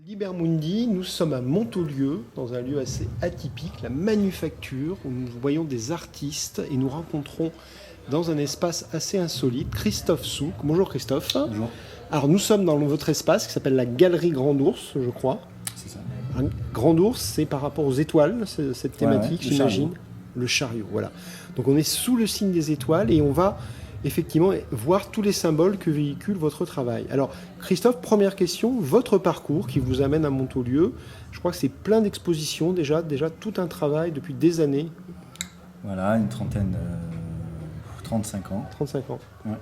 Libermundi, nous sommes à Montaulieu, dans un lieu assez atypique, la Manufacture, où nous voyons des artistes et nous rencontrons dans un espace assez insolite Christophe Souk. Bonjour Christophe. Bonjour. Alors nous sommes dans votre espace qui s'appelle la Galerie Grand Ours, je crois. C'est ça. Grand Ours, c'est par rapport aux étoiles, cette thématique, ouais, j'imagine. Le chariot, voilà. Donc on est sous le signe des étoiles et on va effectivement voir tous les symboles que véhicule votre travail. Alors Christophe, première question, votre parcours qui vous amène à Montaulieu, je crois que c'est plein d'expositions déjà tout un travail depuis des années. Voilà, une trentaine, 35 ans. 35 ans. Ouais.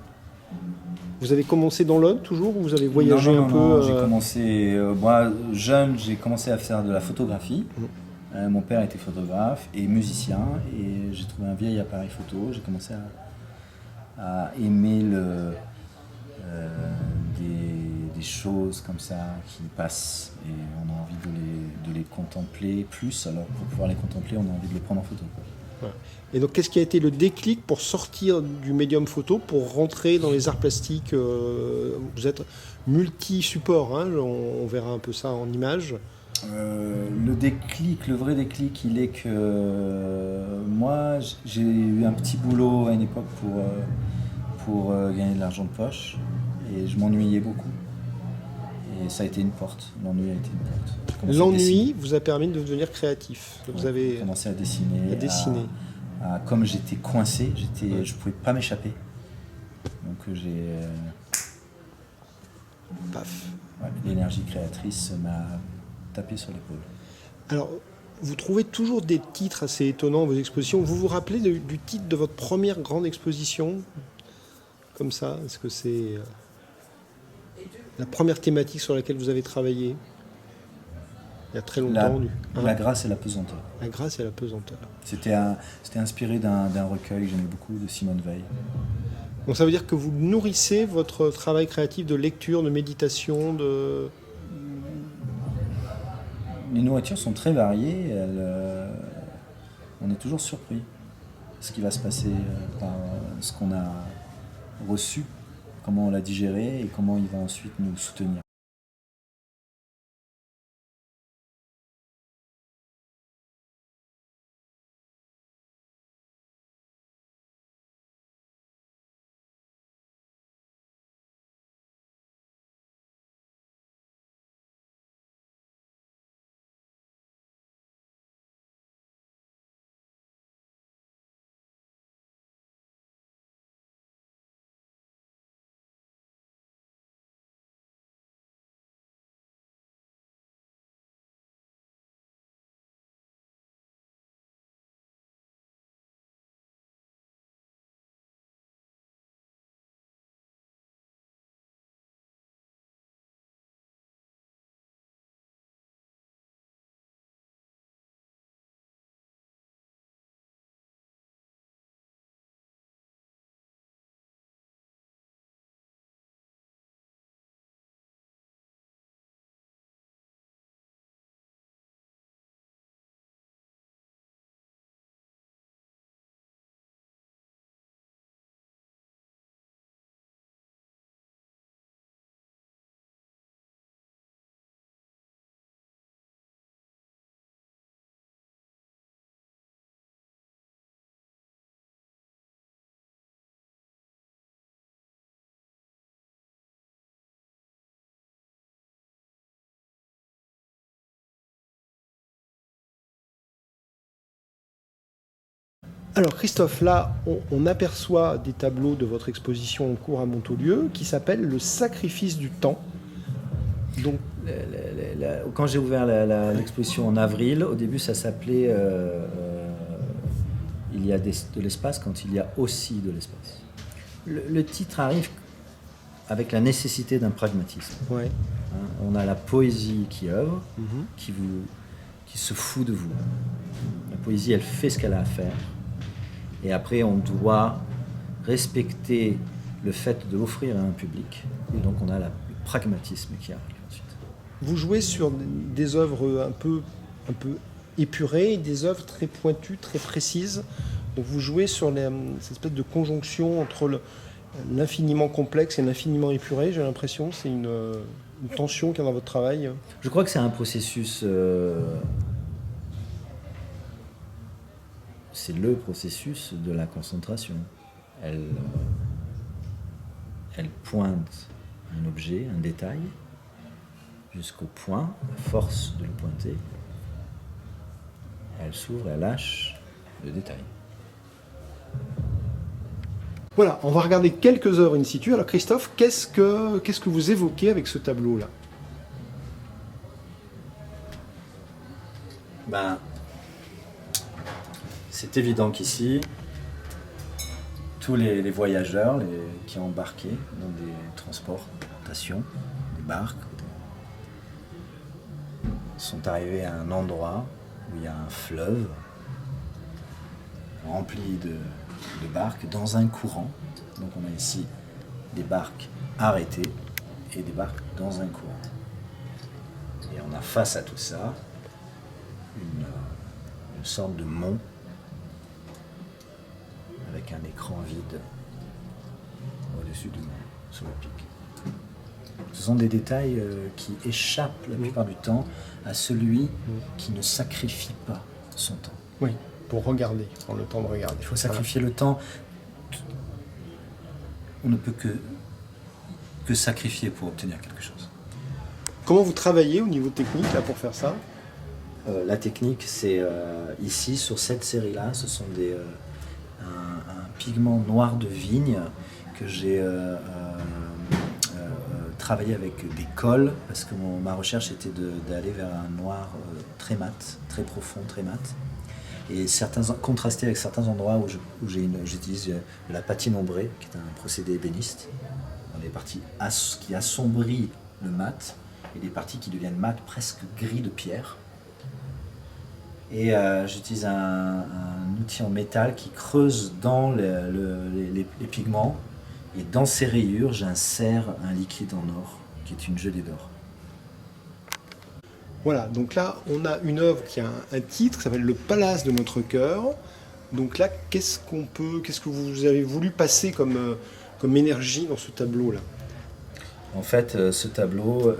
Vous avez commencé dans l'Aude toujours ou vous avez voyagé non, un peu non, j'ai commencé, moi jeune, j'ai commencé à faire de la photographie. Mon père était photographe et musicien et j'ai trouvé un vieil appareil photo. J'ai commencé à aimer des choses comme ça qui passent et on a envie de les contempler plus. Alors pour pouvoir les contempler, on a envie de les prendre en photo. Voilà. Et donc qu'est-ce qui a été le déclic pour sortir du médium photo, pour rentrer dans les arts plastiques? Vous êtes multi-support, hein, on verra un peu ça en images. Le vrai déclic, il est que moi, j'ai eu un petit boulot à une époque pour gagner de l'argent de poche et je m'ennuyais beaucoup. Et ça a été une porte, l'ennui a été une porte. L'ennui vous a permis de devenir créatif. Vous avez commencé à dessiner. Comme j'étais coincé, je ne pouvais pas m'échapper. Donc l'énergie créatrice m'a tapé sur l'épaule. Alors, vous trouvez toujours des titres assez étonnants dans vos expositions. Vous vous rappelez du titre de votre première grande exposition? Comme ça, est-ce que c'est la première thématique sur laquelle vous avez travaillé? Il y a très longtemps. La grâce et la pesanteur. La grâce et la pesanteur. C'était inspiré d'un recueil que j'aimais beaucoup de Simone Veil. Donc ça veut dire que vous nourrissez votre travail créatif de lecture, de méditation, de... Les nourritures sont très variées. On est toujours surpris de ce qui va se passer par ce qu'on a reçu, comment on l'a digéré et comment il va ensuite nous soutenir. Alors Christophe, là, on aperçoit des tableaux de votre exposition en cours à Montaulieu qui s'appelle Le sacrifice du temps. Donc, quand j'ai ouvert l'exposition en avril, au début ça s'appelait Il y a de l'espace quand il y a aussi de l'espace. Le titre arrive avec la nécessité d'un pragmatisme. Ouais. On a la poésie qui œuvre, qui se fout de vous. La poésie, elle fait ce qu'elle a à faire. Et après, on doit respecter le fait de l'offrir à un public. Et donc, on a le pragmatisme qui arrive ensuite. Vous jouez sur des œuvres un peu épurées, des œuvres très pointues, très précises. Donc, vous jouez sur cette espèce de conjonction entre l'infiniment complexe et l'infiniment épuré. J'ai l'impression c'est une une tension qu'il y a dans votre travail? Je crois que c'est un processus. C'est le processus de la concentration. Elle pointe un objet, un détail, jusqu'au point, à force de le pointer. Elle s'ouvre, elle lâche le détail. Voilà, on va regarder quelques œuvres in situ. Alors Christophe, qu'est-ce que vous évoquez avec ce tableau-là? Ben, c'est évident qu'ici, tous les voyageurs qui ont embarqué dans des transportations, des barques, sont arrivés à un endroit où il y a un fleuve rempli de barques dans un courant. Donc on a ici des barques arrêtées et des barques dans un courant. Et on a face à tout ça une sorte de mont avec un écran vide au-dessus du mont, sur le pic. Ce sont des détails qui échappent la plupart du temps à celui qui ne sacrifie pas son temps. Oui, pour regarder, prendre le temps de regarder. Il faut sacrifier le temps. On ne peut que sacrifier pour obtenir quelque chose. Comment vous travaillez au niveau technique là, pour faire ça? La technique, c'est ici, sur cette série-là, ce sont un pigment noir de vigne que j'ai travaillé avec des cols, parce que ma recherche était d'aller vers un noir très mat, très profond, très mat. Et contrasté avec certains endroits où j'utilise de la patine ombrée, qui est un procédé ébéniste, dans les parties qui assombrit le mat, et des parties qui deviennent mat, presque gris de pierre. Et j'utilise un outil en métal qui creuse dans les pigments, et dans ces rayures, j'insère un liquide en or, qui est une gelée d'or. Voilà, donc là, on a une œuvre qui a un titre qui s'appelle Le Palace de notre cœur. Donc là, qu'est-ce que vous avez voulu passer comme énergie dans ce tableau-là? En fait, ce tableau,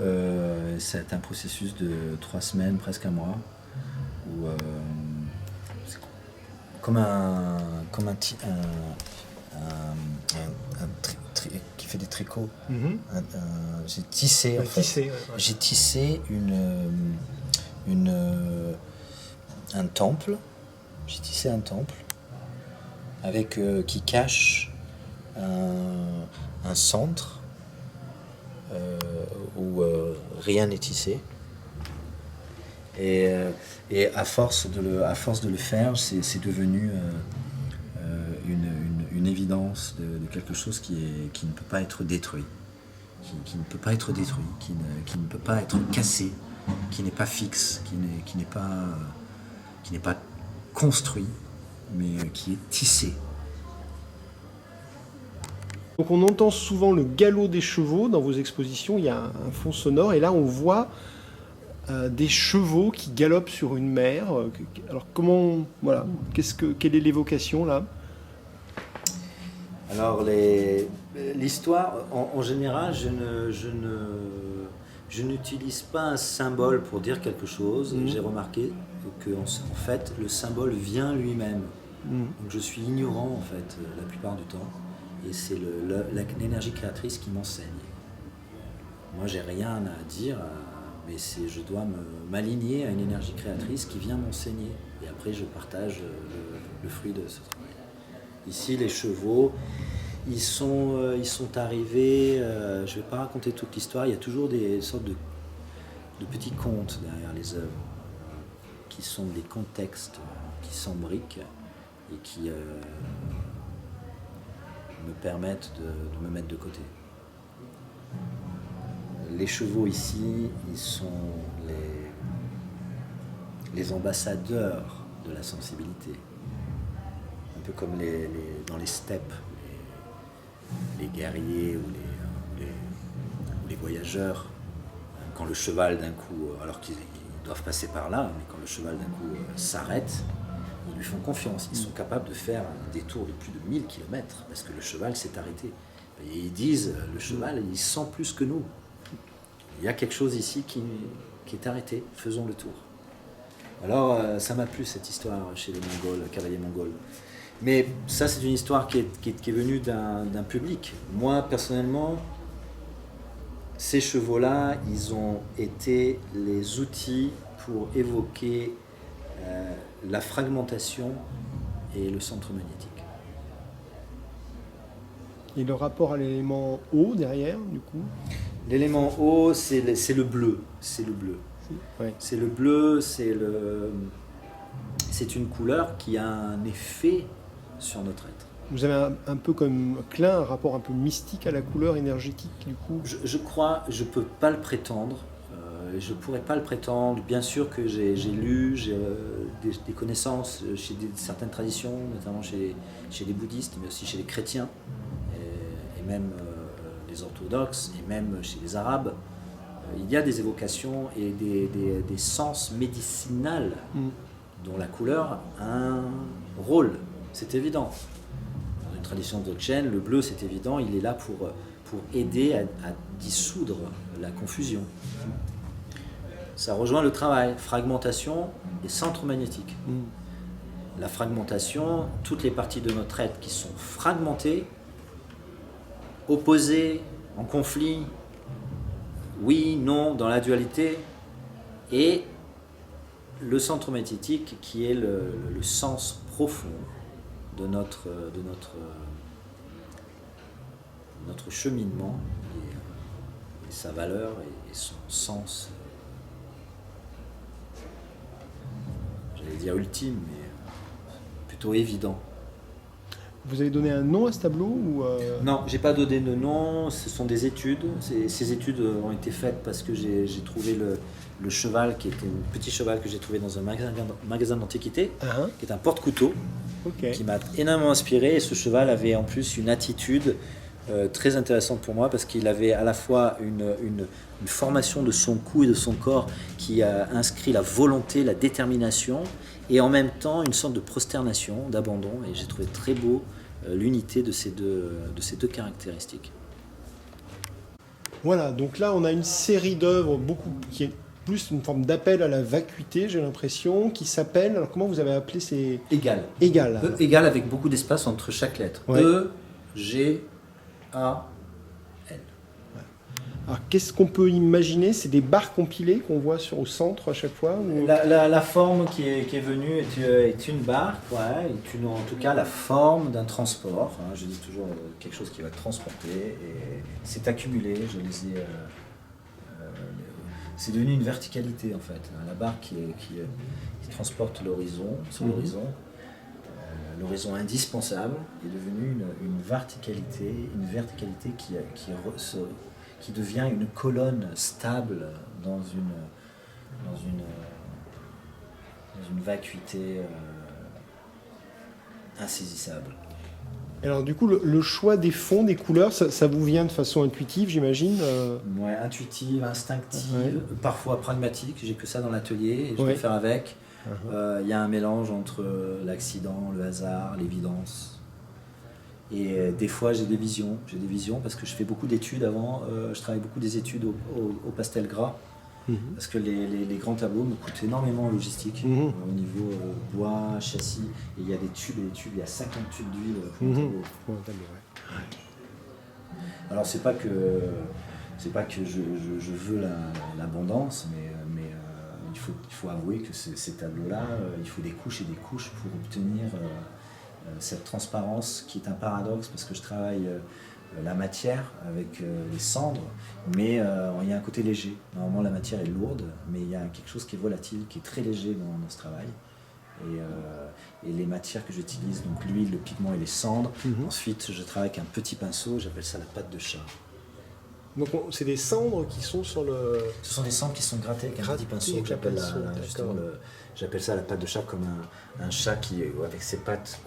c'est un processus de 3 semaines, presque un mois, où c'est qui fait des tricots. J'ai tissé, en fait. J'ai tissé un temple. J'ai tissé un temple avec qui cache un centre où rien n'est tissé. Et à force de le faire, c'est devenu une évidence de quelque chose qui ne peut pas être détruit, qui ne peut pas être détruit, qui ne peut pas être cassé, qui n'est pas fixe, qui n'est pas construit, mais qui est tissé. Donc on entend souvent le galop des chevaux dans vos expositions, il y a un fond sonore, et là on voit des chevaux qui galopent sur une mer. Alors quelle est l'évocation là? Alors l'histoire, en général, je n'utilise pas un symbole pour dire quelque chose. J'ai remarqué que en fait, le symbole vient lui-même. Donc je suis ignorant en fait la plupart du temps, et c'est l'énergie créatrice qui m'enseigne. Moi, j'ai rien à dire, mais je dois m'aligner à une énergie créatrice qui vient m'enseigner. Et après, je partage le fruit de ce travail. Ici, les chevaux, ils sont arrivés, je ne vais pas raconter toute l'histoire, il y a toujours des sortes de petits contes derrière les œuvres, qui sont des contextes qui s'embriquent et qui me permettent de me mettre de côté. Les chevaux ici, ils sont les ambassadeurs de la sensibilité. Un peu comme dans les steppes, les guerriers ou les voyageurs. Quand le cheval d'un coup, alors qu'ils doivent passer par là, mais quand le cheval d'un coup s'arrête, ils lui font confiance. Ils sont capables de faire un détour de plus de 1000 km parce que le cheval s'est arrêté. Et ils disent, le cheval, il sent plus que nous. il y a quelque chose ici qui est arrêté, faisons le tour. Alors, ça m'a plu cette histoire chez les Mongols, cavaliers mongols. Mais ça, c'est une histoire qui est venue d'un public. Moi, personnellement, ces chevaux-là, ils ont été les outils pour évoquer la fragmentation et le centre magnétique. Et le rapport à l'élément eau derrière, du coup? L'élément eau, c'est le bleu. C'est le bleu. Ouais. C'est le bleu, c'est une couleur qui a un effet sur notre être. Vous avez un peu comme Klein, un rapport un peu mystique à la couleur énergétique, du coup? Je crois, je ne peux pas le prétendre, je ne pourrais pas le prétendre. Bien sûr que j'ai lu, j'ai des connaissances chez certaines traditions, notamment chez les bouddhistes, mais aussi chez les chrétiens, et même les orthodoxes, et même chez les arabes. Il y a des évocations et des sens médicinaux dont la couleur a un rôle, c'est évident. Dans une tradition dzogchen, le bleu, c'est évident, il est là pour aider à dissoudre la confusion. Ça rejoint le travail, fragmentation et centre magnétique. La fragmentation, toutes les parties de notre être qui sont fragmentées, opposées, en conflit, oui, non, dans la dualité, et le centre magnétique qui est le sens profond de notre cheminement et sa valeur et son sens, j'allais dire ultime, mais plutôt évident. Vous avez donné un nom à ce tableau ou Non, j'ai pas donné de nom, ce sont des études. Ces études ont été faites parce que j'ai trouvé le cheval, qui était un petit cheval que j'ai trouvé dans un magasin d'antiquité, qui est un porte-couteau, qui m'a énormément inspiré. Et ce cheval avait en plus une attitude très intéressante pour moi parce qu'il avait à la fois une formation de son cou et de son corps qui a inscrit la volonté, la détermination, et en même temps une sorte de prosternation, d'abandon, et j'ai trouvé très beau l'unité de ces deux caractéristiques. Voilà, donc là on a une série d'œuvres qui est plus une forme d'appel à la vacuité, j'ai l'impression, qui s'appelle, alors comment vous avez appelé ces... Égal. Égal. Égal avec beaucoup d'espace entre chaque lettre. Ouais. E, G, A, L. Alors qu'est-ce qu'on peut imaginer? C'est des barres compilées qu'on voit au centre à chaque fois ou... La forme qui est venue est une barre, est en tout cas la forme d'un transport. Je dis toujours quelque chose qui va transporter et c'est accumulé. C'est devenu une verticalité en fait. La barre qui transporte l'horizon, sur l'horizon. L'horizon indispensable est devenue une verticalité qui devient une colonne stable dans une vacuité insaisissable. Alors du coup, le choix des fonds, des couleurs, ça vous vient de façon intuitive, j'imagine Ouais, intuitive, instinctive, parfois pragmatique. J'ai que ça dans l'atelier et je peux faire avec. Il y a un mélange entre l'accident, le hasard, l'évidence. Et des fois, j'ai des visions parce que je fais beaucoup d'études avant. Je travaille beaucoup des études au pastel gras. Parce que les grands tableaux me coûtent énormément en logistique, au niveau bois, châssis. Et il y a des tubes, il y a 50 tubes d'huile pour un tableau. Alors, c'est pas que je veux l'abondance, mais il faut avouer que ces tableaux-là, il faut des couches et des couches pour obtenir cette transparence qui est un paradoxe parce que je travaille la matière avec les cendres, mais il y a un côté léger. Normalement la matière est lourde, mais il y a quelque chose qui est volatile, qui est très léger dans ce travail. Et les matières que j'utilise, donc l'huile, le pigment et les cendres, ensuite je travaille avec un petit pinceau, j'appelle ça la patte de chat. Donc c'est des cendres qui sont sur le... Ce sont des cendres qui sont grattées avec un petit pinceau que j'appelle j'appelle ça la patte de chat, comme un chat qui, avec ses pattes,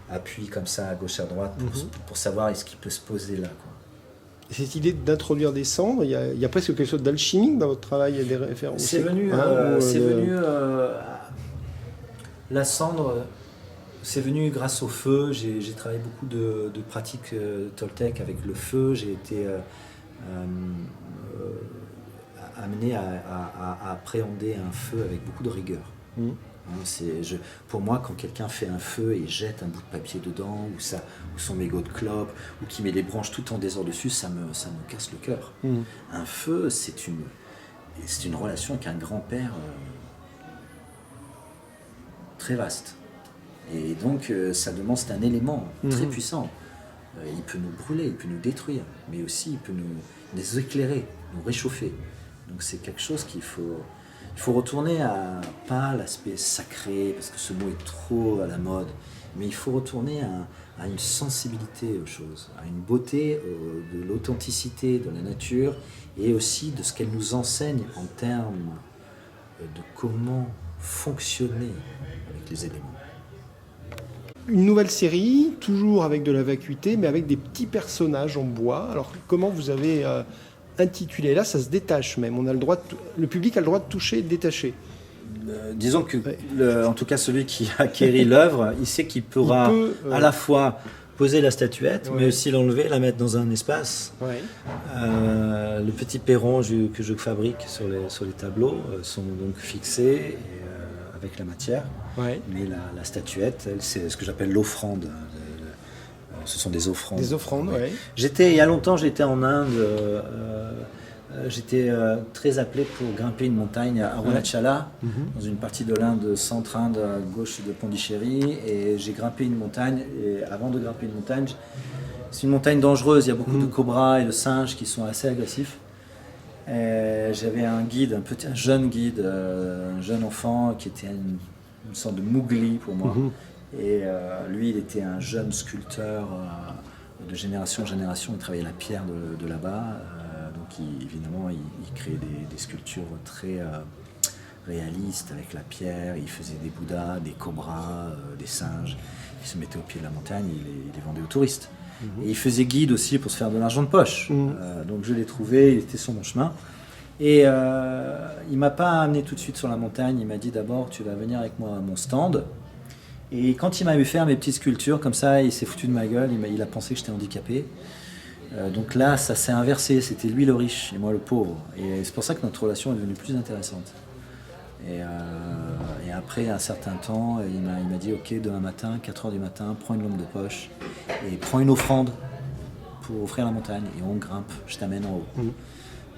appuie comme ça à gauche à droite pour savoir est-ce qu'il peut se poser là. Cette idée d'introduire des cendres, il y a presque quelque chose d'alchimique dans votre travail, il y a des références. C'est venu, la cendre, c'est venu grâce au feu. J'ai travaillé beaucoup de pratiques toltèques avec le feu. J'ai été amené à appréhender un feu avec beaucoup de rigueur. Mmh. Pour moi, quand quelqu'un fait un feu et jette un bout de papier dedans, ou son mégot de clope, ou qui met les branches tout en désordre dessus, ça me casse le cœur. Mmh. Un feu, c'est une relation avec un grand-père très vaste. Et donc, c'est un élément très puissant. Il peut nous brûler, il peut nous détruire, mais aussi il peut nous éclairer, nous réchauffer. Donc c'est quelque chose qu'il faut retourner pas l'aspect sacré, parce que ce mot est trop à la mode, mais il faut retourner à une sensibilité aux choses, à une beauté de l'authenticité de la nature, et aussi de ce qu'elle nous enseigne en termes de comment fonctionner avec les éléments. Une nouvelle série, toujours avec de la vacuité, mais avec des petits personnages en bois. Alors, comment vous avez intitulé? Là, ça se détache même. Le public a le droit de toucher et de détacher. Disons que, en tout cas, celui qui a acquéri l'œuvre, il sait qu'il pourra à la fois poser la statuette, mais aussi l'enlever, la mettre dans un espace. Ouais. Le petit perron que je fabrique sur les tableaux sont donc fixés avec la matière. Ouais. Mais la statuette, c'est ce que j'appelle l'offrande. Ce sont des offrandes. Des offrandes, ouais. Il y a longtemps, j'étais en Inde. J'étais très appelé pour grimper une montagne à Arunachala, dans une partie de l'Inde centre-Inde, à gauche de Pondichéry. Et j'ai grimpé une montagne. Et avant de grimper une montagne, c'est une montagne dangereuse. Il y a beaucoup de cobras et de singes qui sont assez agressifs. Et j'avais un guide, un jeune guide, un jeune enfant qui était une sorte de mougli pour moi. Et lui, il était un jeune sculpteur de génération en génération. Il travaillait la pierre de là-bas. Donc, évidemment, il créait des sculptures très réalistes avec la pierre. Il faisait des bouddhas, des cobras, des singes. Il se mettait au pied de la montagne, il les vendait aux touristes. Et il faisait guide aussi pour se faire de l'argent de poche. Donc, je l'ai trouvé, il était sur mon chemin. Et il ne m'a pas amené tout de suite sur la montagne. Il m'a dit d'abord, tu vas venir avec moi à mon stand. Et quand il m'a vu faire mes petites sculptures, comme ça, il s'est foutu de ma gueule. Il a pensé que j'étais handicapé. Donc là, ça s'est inversé. C'était lui le riche et moi le pauvre. Et c'est pour ça que notre relation est devenue plus intéressante. Et après un certain temps, il m'a dit « Ok, demain matin, 4h du matin, prends une lampe de poche et prends une offrande pour offrir la montagne. Et on grimpe, je t'amène en haut.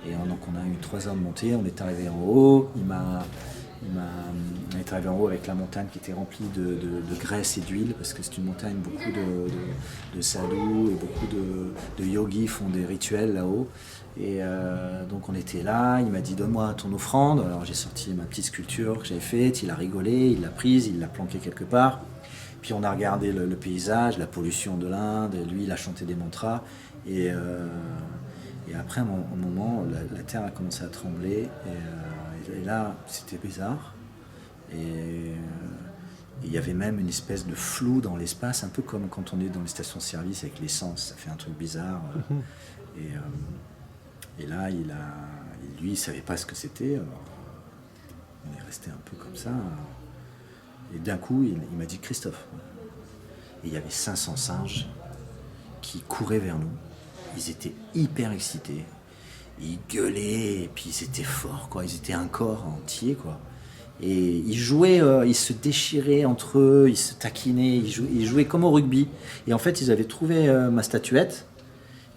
Et donc on a eu 3 heures de montée, on est arrivé en haut. On est arrivé en haut avec la montagne qui était remplie de graisse et d'huile, parce que c'est une montagne, beaucoup de sadhus et beaucoup de yogis font des rituels là-haut. Et donc on était là, il m'a dit donne-moi ton offrande. Alors j'ai sorti ma petite sculpture que j'avais faite, il a rigolé, il l'a prise, il l'a planquée quelque part. Puis on a regardé le paysage, la pollution de l'Inde, lui il a chanté des mantras. Et après, à un moment, la terre a commencé à trembler. Et là, c'était bizarre. Et il y avait même une espèce de flou dans l'espace, un peu comme quand on est dans les stations-service avec l'essence. Ça fait un truc bizarre. Et là, lui, il ne savait pas ce que c'était. Alors, on est resté un peu comme ça. Et d'un coup, il m'a dit « Christophe ». Et il y avait 500 singes qui couraient vers nous. Ils étaient hyper excités, ils gueulaient, et puis ils étaient forts, quoi. Ils étaient un corps entier, quoi. Et ils jouaient, ils se déchiraient entre eux, ils se taquinaient, ils jouaient comme au rugby. Et en fait, ils avaient trouvé ma statuette,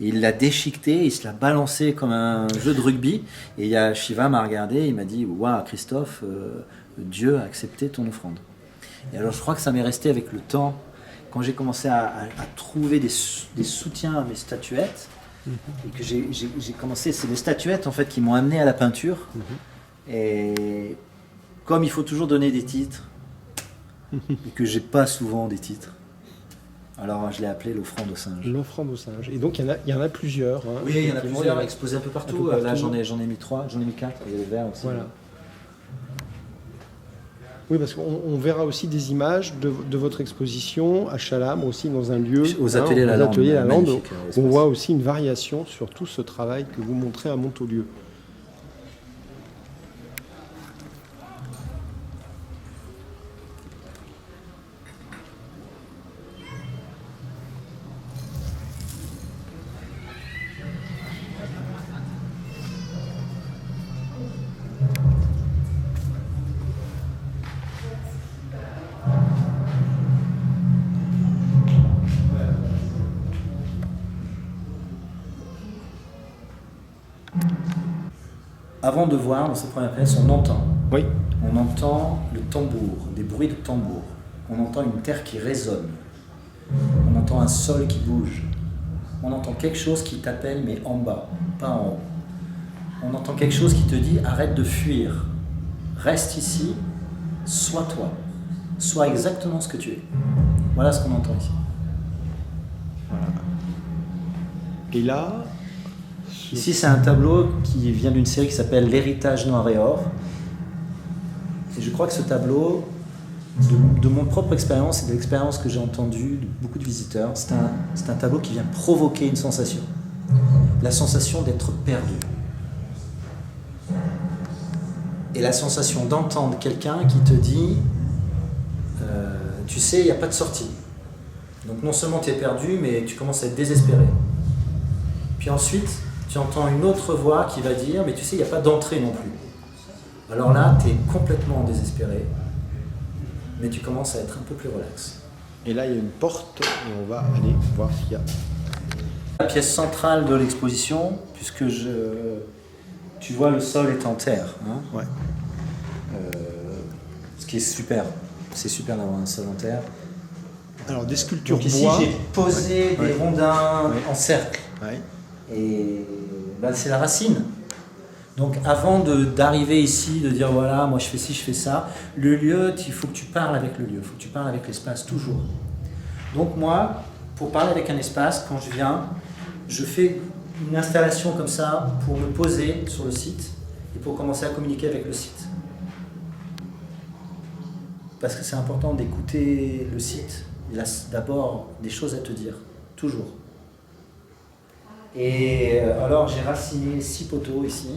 et ils la déchiquetaient, ils se la balançaient comme un jeu de rugby. Et Shiva m'a regardé, il m'a dit « Waouh, Christophe, Dieu a accepté ton offrande ». Et alors je crois que ça m'est resté avec le temps. Quand j'ai commencé à trouver des soutiens à mes statuettes, et que j'ai commencé, c'est les statuettes en fait qui m'ont amené à la peinture. Et comme il faut toujours donner des titres, et que j'ai pas souvent des titres, alors je l'ai appelé l'offrande au singe. L'offrande au singe. Et donc il y en a plusieurs. Hein. Oui, il y en a plusieurs exposés un peu partout. Là j'en ai mis 3, j'en ai mis 4, il y a le vert aussi. Voilà. Oui, parce qu'on verra aussi des images de votre exposition à Chalam, aussi dans un lieu, aux Ateliers Lalande, où on voit aussi une variation sur tout ce travail que vous montrez à Montaulieu. avant de voir, dans cette première pièce, on entend. Oui. On entend le tambour, des bruits de tambour. On entend une terre qui résonne. On entend un sol qui bouge. On entend quelque chose qui t'appelle, mais en bas, pas en haut. On entend quelque chose qui te dit arrête de fuir. Reste ici, sois toi. Sois exactement ce que tu es. Voilà ce qu'on entend ici. Et là, Ici, c'est un tableau qui vient d'une série qui s'appelle L'héritage noir et or. Et je crois que ce tableau, de mon propre expérience et de l'expérience que j'ai entendue de beaucoup de visiteurs, c'est un tableau qui vient provoquer une sensation. La sensation d'être perdu. Et la sensation d'entendre quelqu'un qui te dit tu sais, il n'y a pas de sortie. Donc non seulement tu es perdu, mais tu commences à être désespéré. Puis ensuite, tu entends une autre voix qui va dire mais tu sais, il n'y a pas d'entrée non plus. Alors là, tu es complètement désespéré, mais tu commences à être un peu plus relax. et là, il y a une porte et on va aller voir s'il y a. La pièce centrale de l'exposition, puisque tu vois le sol est en terre. Hein, Ouais. ce qui est super. C'est super d'avoir un sol en terre. Alors des sculptures Donc ici, bois. j'ai posé des rondins en cercle. Ouais. Et ben, c'est la racine. Donc avant d'arriver ici, de dire voilà, moi je fais ci, je fais ça, le lieu, il faut que tu parles avec le lieu, il faut que tu parles avec l'espace, toujours. Donc moi, pour parler avec un espace, quand je viens, je fais une installation comme ça pour me poser sur le site et pour commencer à communiquer avec le site. Parce que c'est important d'écouter le site. Il a d'abord des choses à te dire, toujours. Et alors j'ai raciné 6 poteaux ici.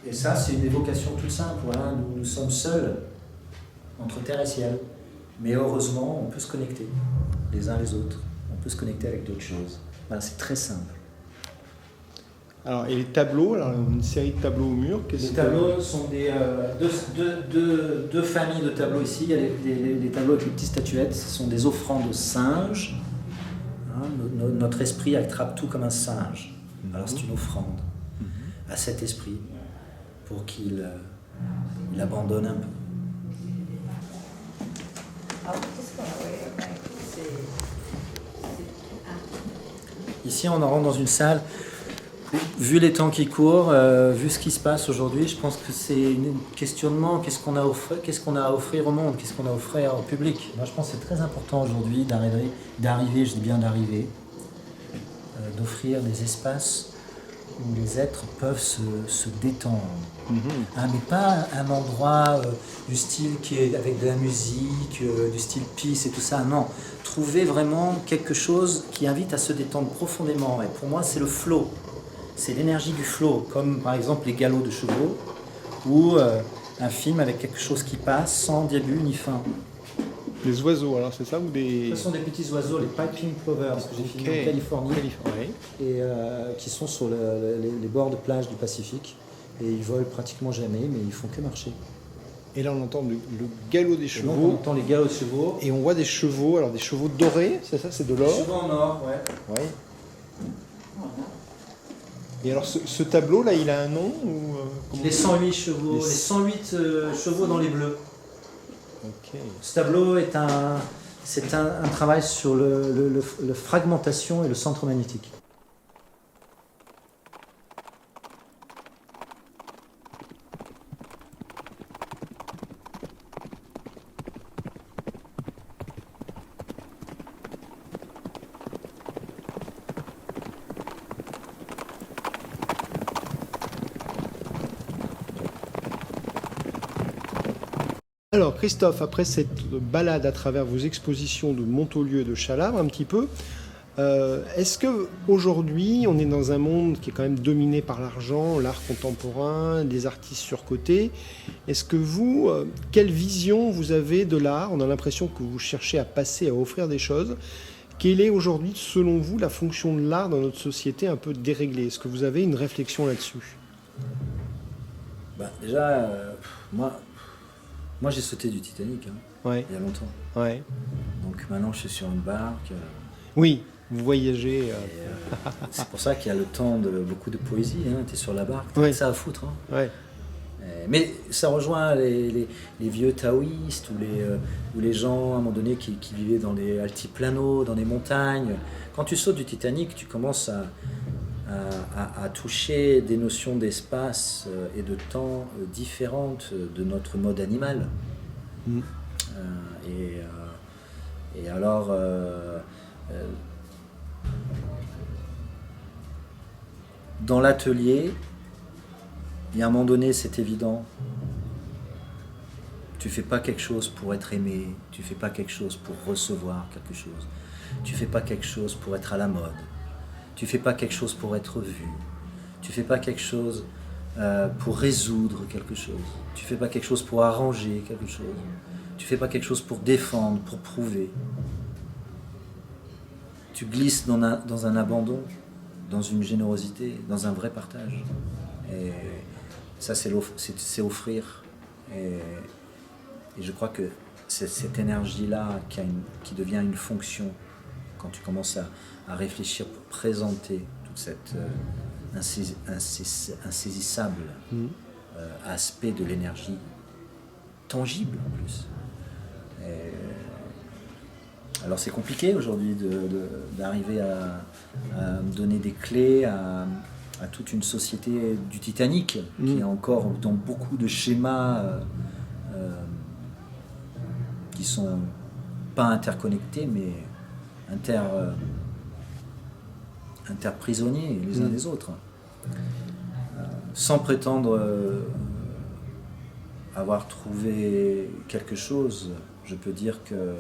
Et ça, c'est une évocation toute simple. Voilà, nous sommes seuls entre terre et ciel. Mais heureusement, on peut se connecter les uns les autres. On peut se connecter avec d'autres choses. Voilà, c'est très simple. Alors et les tableaux, alors une série de tableaux au mur. Les tableaux sont deux familles de tableaux ici. Il y a les tableaux avec les petites statuettes. Ce sont des offrandes aux singes. Hein, notre esprit attrape tout comme un singe. Alors c'est une offrande à cet esprit pour qu'il abandonne un peu. Ici, on en rentre dans une salle. Vu les temps qui courent, vu ce qui se passe aujourd'hui, je pense que c'est un questionnement. Qu'est-ce qu'on a à offrir au monde? Qu'est-ce qu'on a à offrir au public? Moi, je pense que c'est très important aujourd'hui d'arriver, je dis bien d'arriver, d'offrir des espaces où les êtres peuvent se détendre. Ah, mais pas un endroit du style qui est avec de la musique, du style peace et tout ça. Non, trouver vraiment quelque chose qui invite à se détendre profondément. Et pour moi, c'est le flow. C'est l'énergie du flow, comme par exemple les galops de chevaux, ou un film avec quelque chose qui passe sans début ni fin. Des oiseaux, alors c'est ça ou des. Ce sont des petits oiseaux, les piping plovers, que j'ai filmés en Californie, et qui sont sur les bords de plage du Pacifique. Et ils volent pratiquement jamais, mais ils font que marcher. Et là on entend le galop des Et chevaux. donc on entend les galops de chevaux. Et on voit des chevaux, alors des chevaux dorés, c'est ça, c'est de l'or. Des chevaux en or, ouais. Ouais. Et alors ce tableau là, il a un nom ou Les 108 chevaux, Les- les 108 chevaux dans les bleus. Ok. Ce tableau est un travail sur la fragmentation et le centre magnétique. Alors Christophe, après cette balade à travers vos expositions de Montaulieu et de Chalabre un petit peu, est-ce que aujourd'hui on est dans un monde qui est quand même dominé par l'argent, l'art contemporain, des artistes surcotés? Est-ce que vous, quelle vision vous avez de l'art? On a l'impression que vous cherchez à passer, à offrir des choses. Quelle est aujourd'hui, selon vous, la fonction de l'art dans notre société un peu déréglée? Est-ce que vous avez une réflexion là-dessus? Déjà, moi j'ai sauté du Titanic Ouais, il y a longtemps. ouais. Donc maintenant je suis sur une barque. Oui, vous voyagez. C'est pour ça qu'il y a le temps de beaucoup de poésie. Hein. Tu es sur la barque, t'as Oui. ça à foutre. Hein. Ouais. Mais ça rejoint les vieux taoïstes ou les gens à un moment donné qui vivaient dans les altiplanos, dans les montagnes. Quand tu sautes du Titanic, tu commences à toucher des notions d'espace et de temps différentes de notre mode animal. Et alors, dans l'atelier, il y a un moment donné, c'est évident. Tu fais pas quelque chose pour être aimé, tu fais pas quelque chose pour recevoir quelque chose, tu fais pas quelque chose pour être à la mode, tu fais pas quelque chose pour être vu, tu fais pas quelque chose pour résoudre quelque chose, tu fais pas quelque chose pour arranger quelque chose, tu fais pas quelque chose pour défendre, pour prouver. Tu glisses dans un abandon, dans une générosité, dans un vrai partage. Et ça, c'est offrir. Et je crois que c'est cette énergie-là qui devient une fonction quand tu commences à réfléchir pour présenter toute cette insaisissable aspect de l'énergie, tangible en plus. Alors c'est compliqué aujourd'hui d'arriver à me donner des clés à toute une société du Titanic qui est encore dans beaucoup de schémas qui sont pas interconnectés mais interprisonniers les uns des autres. Sans prétendre avoir trouvé quelque chose, je peux dire que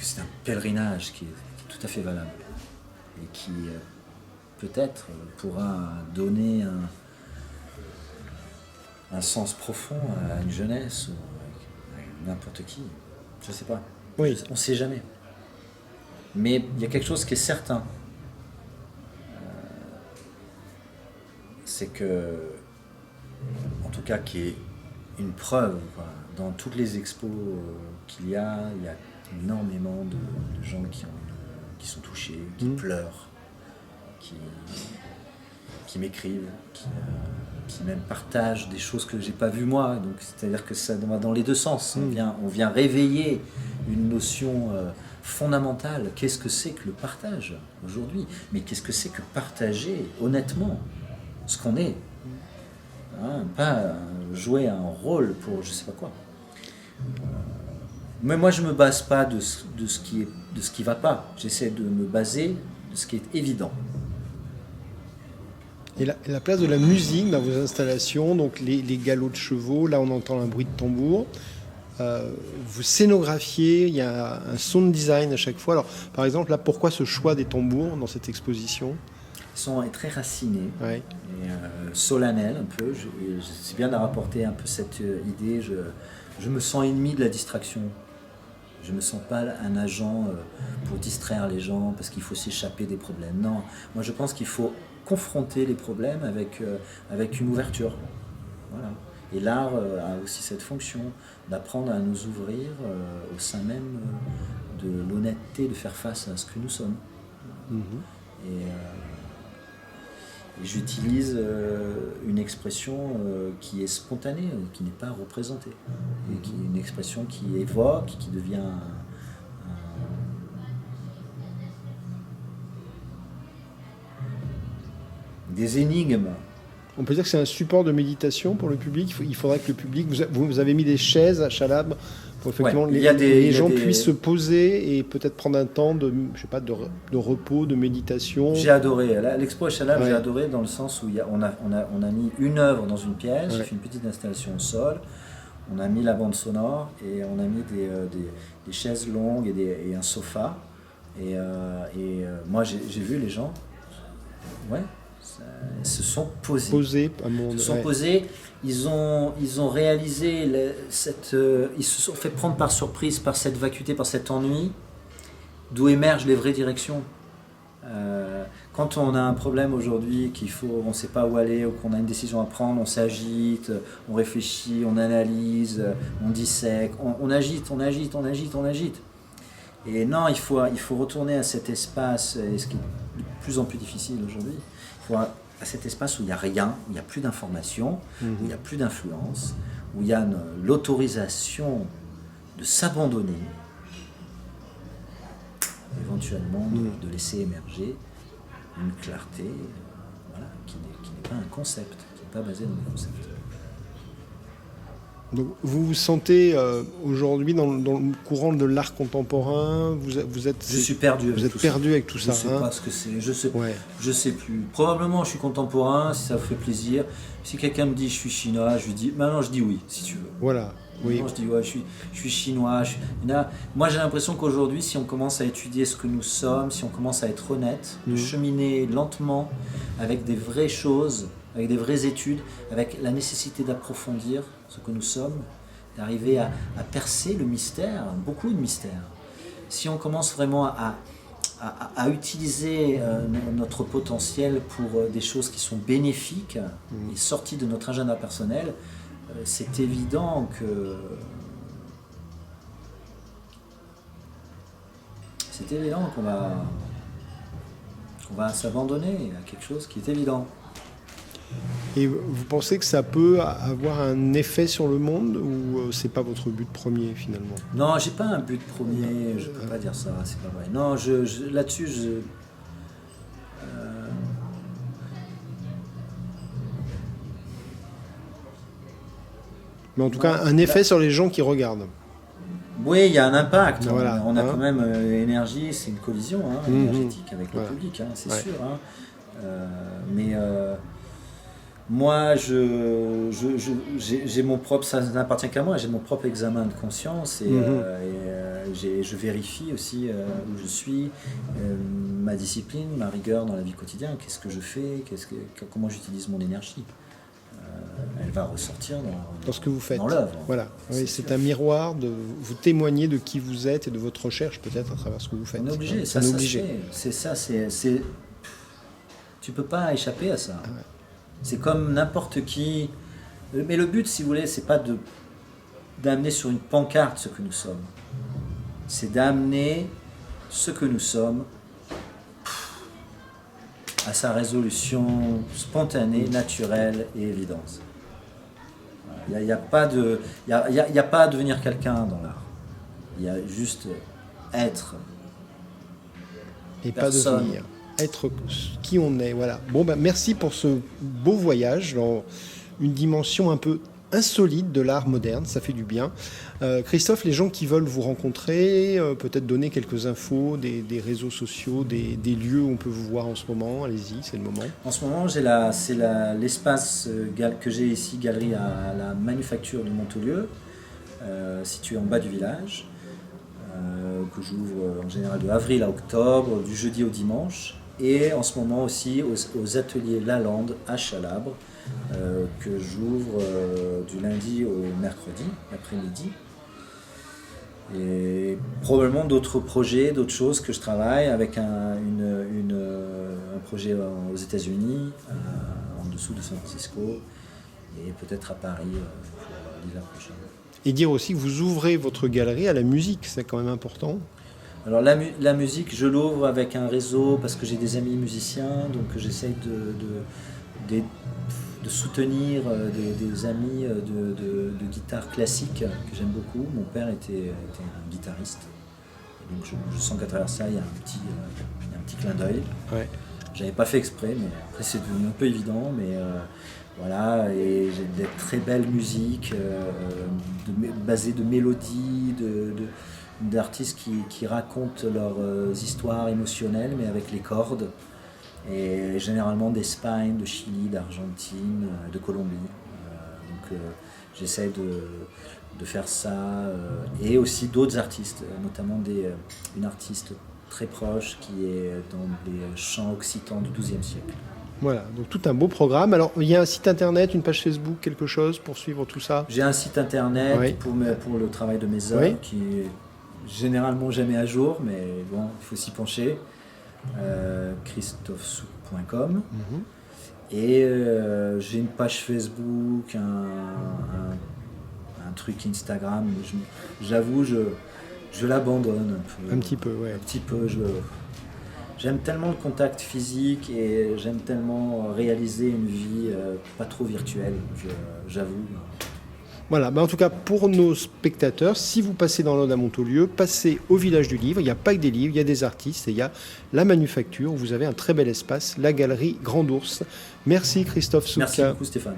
c'est un pèlerinage qui est tout à fait valable et qui peut-être pourra donner un sens profond à une jeunesse ou à n'importe qui. Je ne sais pas. Oui. On ne sait jamais. Mais il y a quelque chose qui est certain. C'est que, en tout cas, qui est une preuve, quoi. Dans toutes les expos qu'il y a énormément de gens qui sont touchés, qui pleurent, qui m'écrivent, qui même partagent des choses que j'ai pas vues moi. Donc c'est-à-dire que ça va dans les deux sens. On vient réveiller une notion fondamentale. Qu'est-ce que c'est que le partage aujourd'hui? Mais qu'est-ce que c'est que partager honnêtement ce qu'on est, hein, pas jouer un rôle pour je sais pas quoi. Mais moi je me base pas de ce qui va pas. J'essaie de me baser de ce qui est évident. Et la place de la musique dans vos installations, donc les galops de chevaux, là on entend un bruit de tambour. Vous scénographiez, il y a un sound design à chaque fois. Alors, par exemple, là, pourquoi ce choix des tambours dans cette exposition? Ils sont très racinés, ouais. Et solennels un peu. C'est bien de rapporter un peu cette idée. Je me sens ennemi de la distraction. Je ne me sens pas un agent pour distraire les gens parce qu'il faut s'échapper des problèmes. Non, moi je pense qu'il faut confronter les problèmes avec une ouverture. Voilà. Et l'art a aussi cette fonction d'apprendre à nous ouvrir au sein même de l'honnêteté de faire face à ce que nous sommes. Et j'utilise une expression qui est spontanée, qui n'est pas représentée, et qui est une expression qui évoque, qui devient des énigmes. On peut dire que c'est un support de méditation pour le public. Il faudrait que le public... Vous avez mis des chaises à Chalab pour effectivement les gens puissent se poser et peut-être prendre un temps de repos, de méditation. J'ai adoré. L'expo à Chalab, j'ai adoré dans le sens où on a mis une œuvre dans une pièce, j'ai fait une petite installation au sol, on a mis la bande sonore et on a mis des chaises longues et un sofa. Et moi, j'ai vu les gens... Ouais. Ils se sont posés. Ils ont réalisé ils se sont fait prendre par surprise par cette vacuité, par cet ennui, d'où émergent les vraies directions. quand on a un problème aujourd'hui, on ne sait pas où aller, ou qu'on a une décision à prendre, on s'agite, on réfléchit, on analyse, on dissèque, on agite. Et non, il faut retourner à cet espace, et ce qui est de plus en plus difficile aujourd'hui, il faut à cet espace où il n'y a rien, où il n'y a plus d'informations, où il n'y a plus d'influence, où il y a l'autorisation de s'abandonner, éventuellement de laisser émerger une clarté qui n'est pas un concept, qui n'est pas basé dans des concepts. Donc, vous vous sentez aujourd'hui dans le courant de l'art contemporain, vous êtes... Je suis perdu. Vous êtes perdu avec tout ça. Je ne sais pas ce que c'est. Je sais plus. Probablement, je suis contemporain, si ça vous fait plaisir. Si quelqu'un me dit je suis chinois, je lui dis maintenant je dis oui, si tu veux. Voilà. Oui. Je dis ouais, je suis chinois. Moi, j'ai l'impression qu'aujourd'hui, si on commence à étudier ce que nous sommes, si on commence à être honnête, de cheminer lentement avec des vraies choses, avec des vraies études, avec la nécessité d'approfondir ce que nous sommes, d'arriver à percer le mystère, beaucoup de mystères. Si on commence vraiment à utiliser notre potentiel pour des choses qui sont bénéfiques et sorties de notre agenda personnel, c'est évident qu'on va s'abandonner à quelque chose qui est évident. Et vous pensez que ça peut avoir un effet sur le monde ou c'est pas votre but premier finalement? Non, j'ai pas un but premier, je peux pas dire ça, c'est pas vrai. Non, là-dessus, Mais en tout cas, un effet sur les gens qui regardent. Oui, il y a un impact. Voilà, on a quand même énergie, c'est une collision énergétique avec le public, c'est sûr. Mais moi, j'ai mon propre, ça n'appartient qu'à moi, j'ai mon propre examen de conscience et je vérifie aussi où je suis, ma discipline, ma rigueur dans la vie quotidienne, qu'est-ce que je fais, comment j'utilise mon énergie. Elle va ressortir dans ce que vous faites. Dans l'œuvre. Voilà. Oui, c'est un miroir de vous témoigner de qui vous êtes et de votre recherche peut-être à travers ce que vous faites. On est obligé, ça c'est ça, tu peux pas échapper à ça. Ah ouais. C'est comme n'importe qui. Mais le but, si vous voulez, c'est pas d'amener sur une pancarte ce que nous sommes. C'est d'amener ce que nous sommes à sa résolution spontanée, naturelle et évidente. Il n'y a pas à devenir quelqu'un dans l'art. Il y a juste être. Et personne. Pas devenir. Être qui on est, voilà. Bon, merci pour ce beau voyage dans une dimension un peu insolite de l'art moderne, ça fait du bien. Christophe, les gens qui veulent vous rencontrer, peut-être donner quelques infos, des réseaux sociaux, des lieux où on peut vous voir en ce moment, allez-y, c'est le moment. En ce moment, c'est l'espace que j'ai ici, galerie à la Manufacture de Montaulieu, située en bas du village, que j'ouvre en général de avril à octobre, du jeudi au dimanche, et en ce moment aussi aux ateliers Lalande à Chalabre, que j'ouvre du lundi au mercredi, l'après-midi. Et probablement d'autres projets, d'autres choses que je travaille avec un projet aux États-Unis, en dessous de San Francisco, et peut-être à Paris pour l'hiver prochain. Et dire aussi que vous ouvrez votre galerie à la musique, c'est quand même important. Alors la musique, je l'ouvre avec un réseau parce que j'ai des amis musiciens, donc j'essaye de soutenir des amis de guitare classique que j'aime beaucoup. Mon père était un guitariste, et donc je sens qu'à travers ça il y a un petit clin d'œil. Ouais. J'avais pas fait exprès, mais après c'est devenu un peu évident. Mais voilà, et j'ai des très belles musiques basées de mélodies, d'artistes qui racontent leurs histoires émotionnelles, mais avec les cordes. Et généralement d'Espagne, de Chili, d'Argentine, de Colombie. Donc j'essaie de faire ça. Et aussi d'autres artistes, notamment une artiste très proche qui est dans les chants occitans du XIIe siècle. Voilà, donc tout un beau programme. Alors, il y a un site internet, une page Facebook, quelque chose pour suivre tout ça? J'ai un site internet pour le travail de mes œuvres qui est généralement jamais à jour, mais bon, il faut s'y pencher. christophesouc.com. Et j'ai une page Facebook, un truc Instagram. J'avoue, je l'abandonne un peu. Un petit peu, ouais. Un petit peu. J'aime tellement le contact physique et j'aime tellement réaliser une vie pas trop virtuelle, j'avoue. Voilà, en tout cas pour nos spectateurs, si vous passez dans l'Aude à Montaulieu, passez au village du livre. Il n'y a pas que des livres, il y a des artistes et il y a la manufacture. Vous avez un très bel espace, la galerie Grand Ours. Merci Christophe Souka. Merci beaucoup Stéphane.